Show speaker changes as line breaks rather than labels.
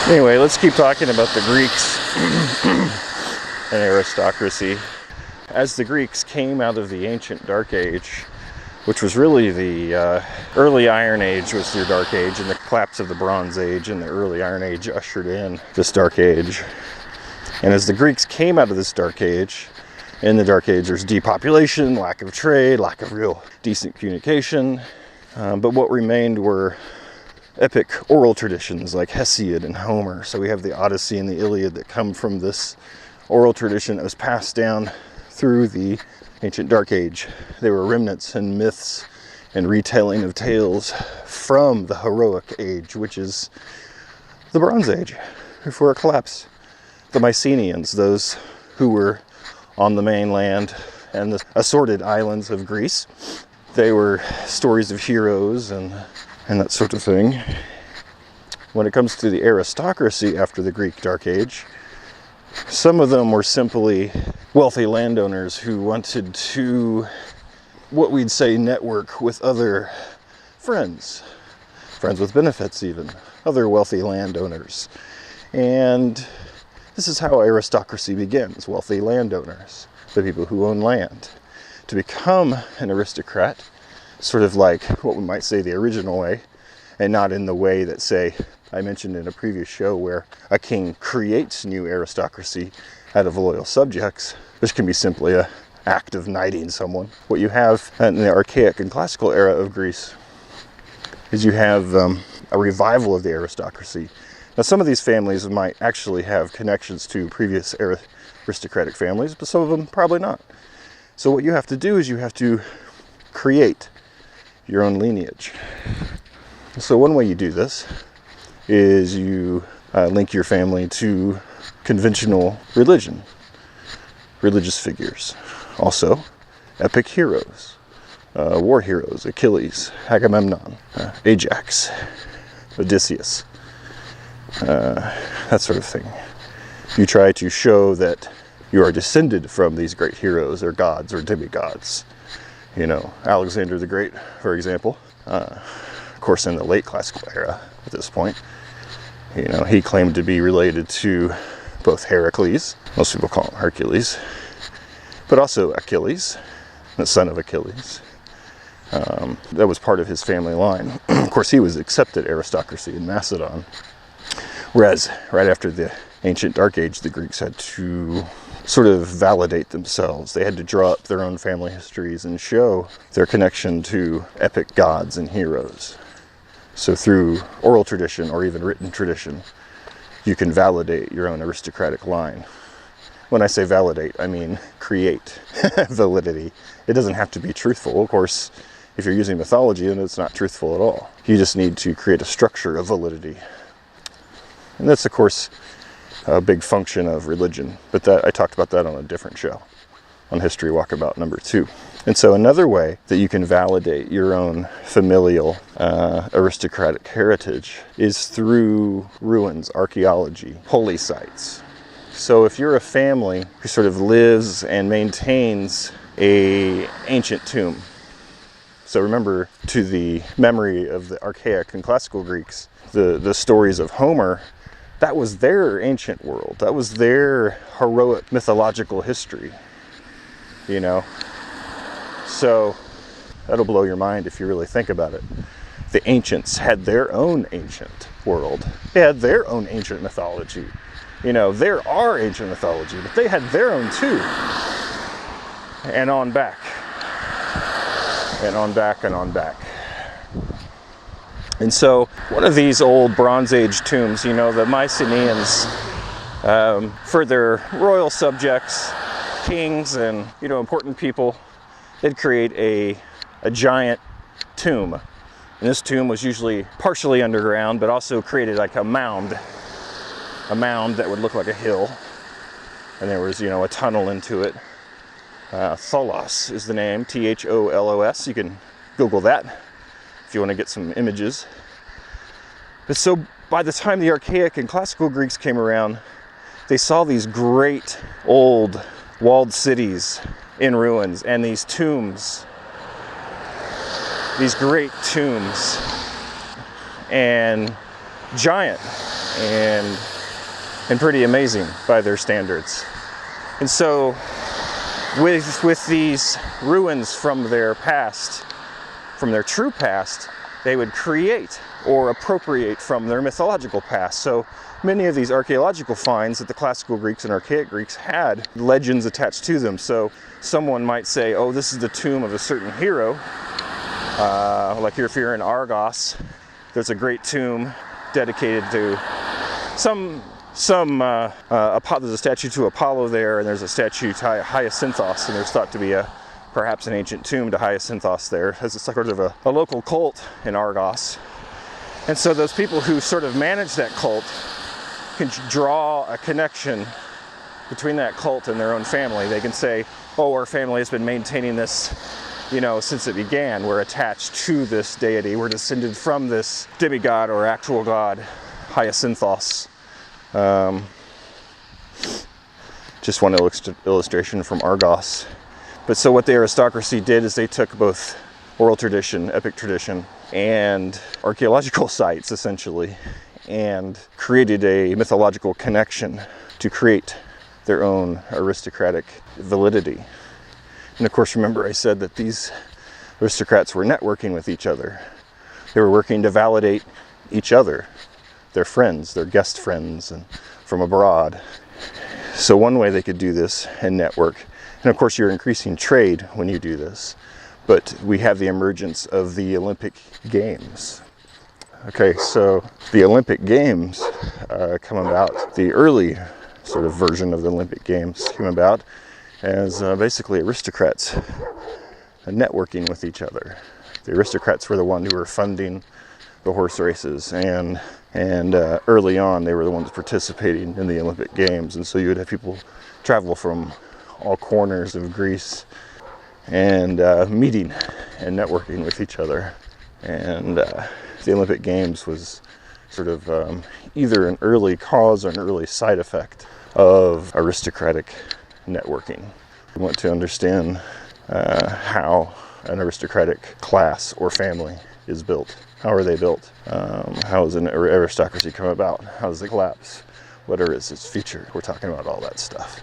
Anyway, let's keep talking about the Greeks and aristocracy. As the Greeks came out of the ancient Dark Age, which was really the early Iron Age was their Dark Age, and the collapse of the Bronze Age and the early Iron Age ushered in this Dark Age. And as the Greeks came out of this Dark Age, in the Dark Age there's depopulation, lack of trade, lack of real decent communication, but what remained were epic oral traditions like Hesiod and Homer. So we have the Odyssey and the Iliad that come from this oral tradition that was passed down through the ancient Dark Age. They were remnants and myths and retelling of tales from the heroic age, which is the Bronze Age, before it collapsed. The Mycenaeans, those who were on the mainland and the assorted islands of Greece, they were stories of heroes and that sort of thing. When it comes to the aristocracy after the Greek Dark Age, some of them were simply wealthy landowners who wanted to, what we'd say, network with other friends with benefits even, other wealthy landowners. And this is how aristocracy begins, wealthy landowners, the people who own land. To become an aristocrat, sort of like what we might say the original way, and not in the way that, say, I mentioned in a previous show where a king creates new aristocracy out of loyal subjects, which can be simply an act of knighting someone. What you have in the archaic and classical era of Greece is you have a revival of the aristocracy. Now, some of these families might actually have connections to previous aristocratic families, but some of them probably not. So what you have to do is you have to create your own lineage. So one way you do this is you link your family to conventional religion, religious figures. Also, epic heroes, war heroes, Achilles, Agamemnon, Ajax, Odysseus, that sort of thing. You try to show that you are descended from these great heroes or gods or demigods. You know, Alexander the Great, for example, of course in the late classical era at this point, you know, he claimed to be related to both Heracles, most people call him Hercules, but also Achilles, the son of Achilles. That was part of his family line. Of course, he was accepted aristocracy in Macedon, whereas right after the ancient Dark Age, the Greeks had to sort of validate themselves. They had to draw up their own family histories and show their connection to epic gods and heroes. So through oral tradition or even written tradition, you can validate your own aristocratic line. When I say validate, I mean create validity. It doesn't have to be truthful. Of course, if you're using mythology, then it's not truthful at all. You just need to create a structure of validity. And that's, of course, a big function of religion. But that I talked about that on a different show, on History Walkabout number 2. And so another way that you can validate your own familial aristocratic heritage is through ruins, archaeology, holy sites. So if you're a family who sort of lives and maintains an ancient tomb, so remember, to the memory of the archaic and classical Greeks, the stories of Homer, that was their ancient world. That was their heroic mythological history, you know? So that'll blow your mind if you really think about it. The ancients had their own ancient world. They had their own ancient mythology. You know, there are ancient mythology, but they had their own too. And on back. And on back and on back. And so one of these old Bronze Age tombs, you know, the Mycenaeans, for their royal subjects, kings, and, you know, important people, they'd create a giant tomb. And this tomb was usually partially underground, but also created like a mound that would look like a hill. And there was, you know, a tunnel into it. Tholos is the name, Tholos. You can Google that if you want to get some images. But so by the time the archaic and classical Greeks came around, they saw these great old walled cities in ruins and these tombs, these great tombs, and giant and pretty amazing by their standards. And so with these ruins from their past, from their true past, they would create or appropriate from their mythological past. So many of these archaeological finds that the classical Greeks and archaic Greeks had legends attached to them. So someone might say, oh, this is the tomb of a certain hero. Like if you're in Argos, there's a great tomb dedicated to there's a statue to Apollo there, and there's a statue to Hyacinthos, and there's thought to be perhaps an ancient tomb to Hyacinthos there, as it's sort of a local cult in Argos. And so those people who sort of manage that cult can draw a connection between that cult and their own family. They can say, oh, our family has been maintaining this, since it began. We're attached to this deity. We're descended from this demigod or actual god, Hyacinthos. Just one illustration from Argos. But so what the aristocracy did is they took both oral tradition, epic tradition, and archaeological sites, essentially, and created a mythological connection to create their own aristocratic validity. And of course, remember I said that these aristocrats were networking with each other. They were working to validate each other, their friends, their guest friends, and from abroad. So one way they could do this and network, and of course you're increasing trade when you do this, but we have the emergence of the Olympic Games. Okay, so the Olympic Games come about, the early sort of version of the Olympic Games came about as basically aristocrats networking with each other. The aristocrats were the ones who were funding the horse races, and early on they were the ones participating in the Olympic Games, and so you would have people travel from all corners of Greece and meeting and networking with each other. And the Olympic Games was sort of either an early cause or an early side effect of aristocratic networking. We want to understand how an aristocratic class or family is built. How are they built? How does an aristocracy come about? How does it collapse? What is its future? We're talking about all that stuff.